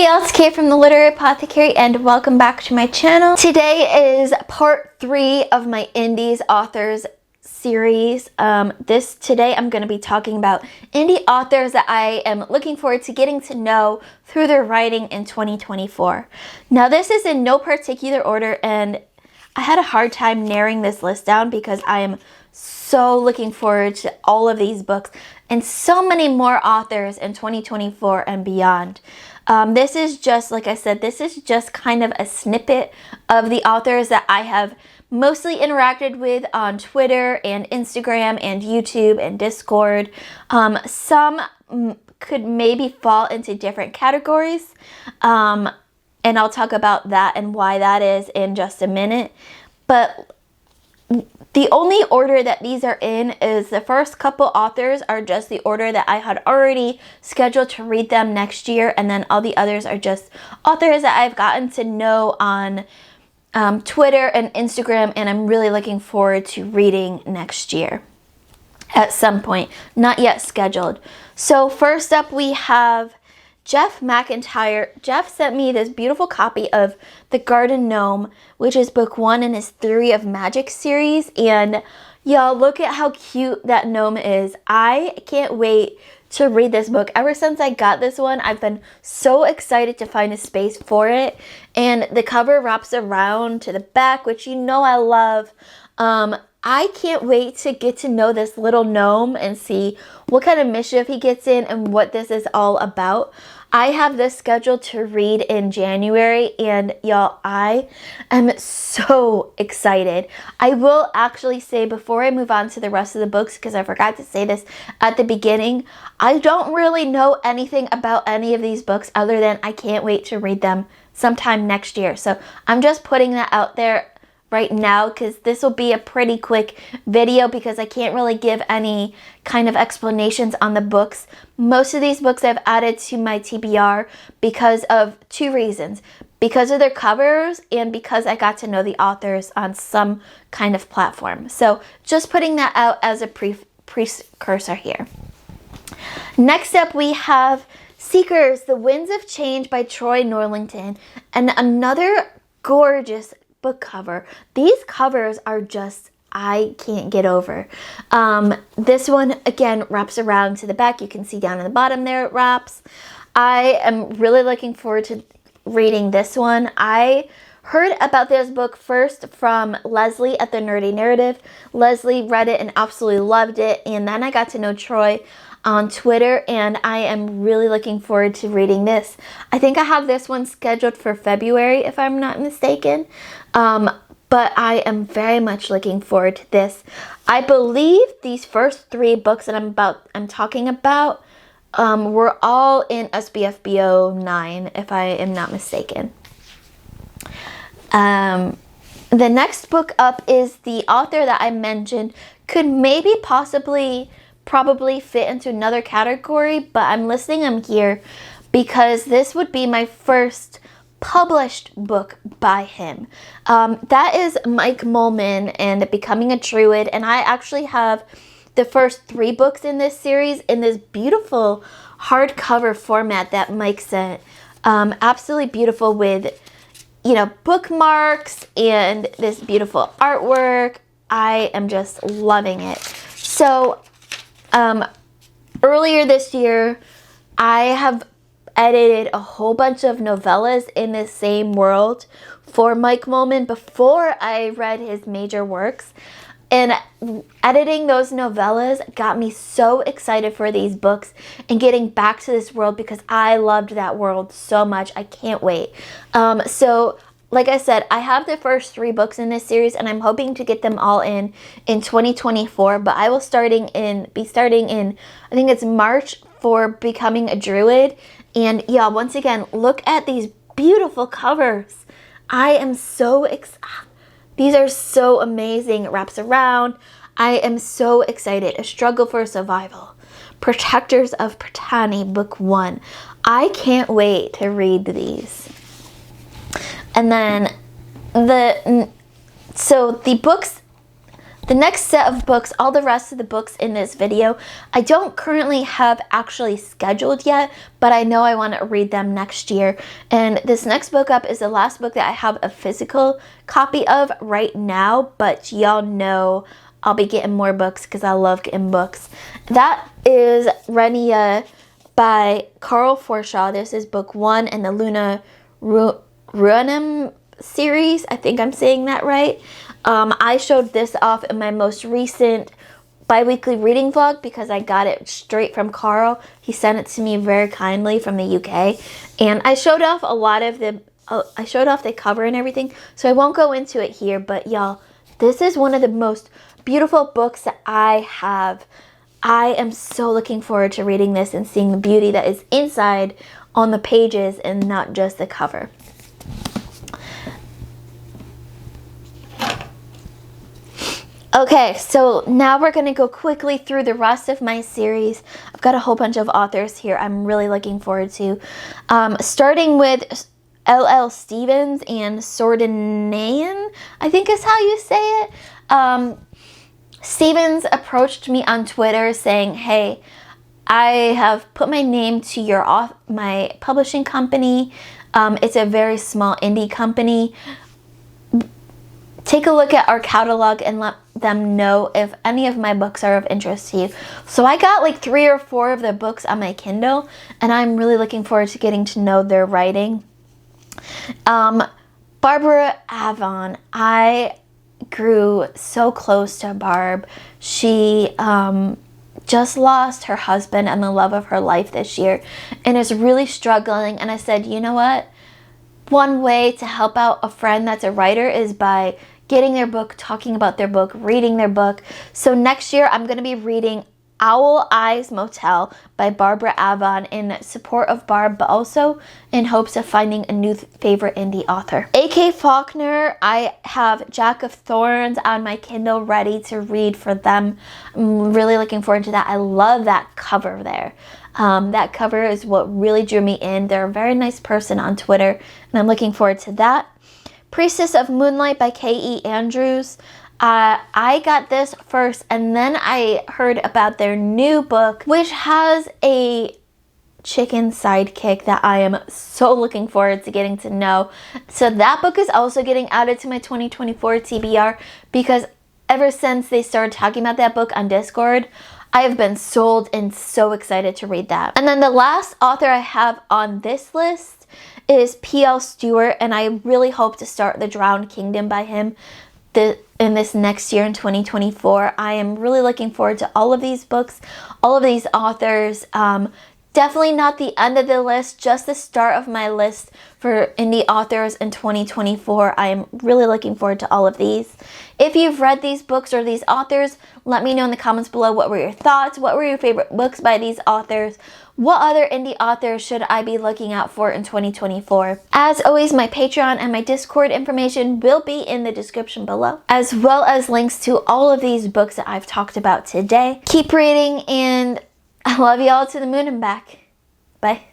y'all, it's Kate from the Literary Apothecary and welcome back to my channel. Today is part 3 of my Indies authors series. Today I'm going to be talking about indie authors that I am looking forward to getting to know through their writing in 2024. Now this is in no particular order and I had a hard time narrowing this list down because I am so looking forward to all of these books and so many more authors in 2024 and beyond. This is just, like I said, this is just kind of a snippet of the authors that I have mostly interacted with on Twitter and Instagram and YouTube and Discord. Some could maybe fall into different categories, and I'll talk about that and why that is in just a minute. But the only order that these are in is the first couple authors are just the order that I had already scheduled to read them next year, and then all the others are just authors that I've gotten to know on Twitter and Instagram, and I'm really looking forward to reading next year at some point. Not yet scheduled. So first up we have Jeff McIntyre. Jeff sent me this beautiful copy of The Garden Gnome, which is book 1 in his Theory of Magic series. And y'all, look at how cute that gnome is. I can't wait to read this book. Ever since I got this one, I've been so excited to find a space for it. And the cover wraps around to the back, which you know I love. I can't wait to get to know this little gnome and see what kind of mischief he gets in and what this is all about. I have this scheduled to read in January, and y'all, I am so excited. I will actually say, before I move on to the rest of the books, because I forgot to say this at the beginning, I don't really know anything about any of these books other than I can't wait to read them sometime next year. So I'm just putting that out there right now because this will be a pretty quick video because I can't really give any kind of explanations on the books. Most of these books I've added to my TBR because of 2 reasons. Because of their covers and because I got to know the authors on some kind of platform. So just putting that out as a precursor here. Next up we have Seekers, The Winds of Change by Troy Knowlington, and another gorgeous book cover. These covers are just, I can't get over. This one again wraps around to the back. You can see down at the bottom there it wraps. I am really looking forward to reading this one. I heard about this book first from Leslie at the Nerdy Narrative. Leslie read it and absolutely loved it, and then I got to know Troy on Twitter, and I am really looking forward to reading this. I think I have this one scheduled for February, if I'm not mistaken. But I am very much looking forward to this. I believe these first 3 books that I'm talking about were all in SBFBO 9, if I am not mistaken. The next book up is the author that I mentioned could maybe probably fit into another category, but I'm listing him here because this would be my first published book by him. That is Mike Mollman and Becoming a Druid, and I actually have the first 3 books in this series in this beautiful hardcover format that Mike sent. Absolutely beautiful with, you know, bookmarks and this beautiful artwork. I am just loving it. So earlier this year, I have edited a whole bunch of novellas in this same world for Mike Mollman before I read his major works. And editing those novellas got me so excited for these books and getting back to this world because I loved that world so much. I can't wait. So like I said, I have the first 3 books in this series, and I'm hoping to get them all in 2024. But I will be starting in I think it's March for Becoming a Druid. And yeah, once again, look at these beautiful covers. I am so excited. These are so amazing. It wraps around. I am so excited. A Struggle for Survival. Protectors of Brittany, book 1. I can't wait to read these. And then the books The next set of books, all the rest of the books in this video, I don't currently have actually scheduled yet, but I know I want to read them next year. And this next book up is the last book that I have a physical copy of right now, but y'all know I'll be getting more books because I love getting books. That is Renia by Karl Forshaw. This is book 1 in the Luna Ruinem series. I think I'm saying that right. I showed this off in my most recent bi-weekly reading vlog because I got it straight from Karl. He sent it to me very kindly from the UK. And I showed off a lot of the, I showed off the cover and everything, so I won't go into it here, but y'all, this is one of the most beautiful books that I have. I am so looking forward to reading this and seeing the beauty that is inside on the pages and not just the cover. Okay, so now we're going to go quickly through the rest of my series. I've got a whole bunch of authors here I'm really looking forward to. Starting with L.L. Stevens and Sordinayan, I think is how you say it. Stevens approached me on Twitter saying, hey, I have put my name to my publishing company. It's a very small indie company. Take a look at our catalog and let them know if any of my books are of interest to you. So I got like 3 or 4 of the books on my Kindle, and I'm really looking forward to getting to know their writing. Barbara Avon. I grew so close to Barb. She just lost her husband and the love of her life this year and is really struggling. And I said, you know what? One way to help out a friend that's a writer is by getting their book, talking about their book, reading their book. So next year I'm going to be reading Owl Eyes Motel by Barbara Avon in support of Barb, but also in hopes of finding a new favorite indie author. A.K. Faulkner, I have Jack of Thorns on my Kindle ready to read for them. I'm really looking forward to that. I love that cover there. That cover is what really drew me in. They're a very nice person on Twitter, and I'm looking forward to that. Priestess of Moonlight by K.E. Andrews. I got this first, and then I heard about their new book, which has a chicken sidekick that I am so looking forward to getting to know. So that book is also getting added to my 2024 TBR because ever since they started talking about that book on Discord, I have been sold and so excited to read that. And then the last author I have on this list is P.L. Stuart, and I really hope to start The Drowned Kingdom by him in this next year in 2024. I am really looking forward to all of these books, all of these authors. Definitely not the end of the list, just the start of my list for indie authors in 2024. I am really looking forward to all of these. If you've read these books or these authors, let me know in the comments below what were your thoughts, what were your favorite books by these authors, what other indie authors should I be looking out for in 2024. As always, my Patreon and my Discord information will be in the description below, as well as links to all of these books that I've talked about today. Keep reading, and I love you all to the moon and back. Bye.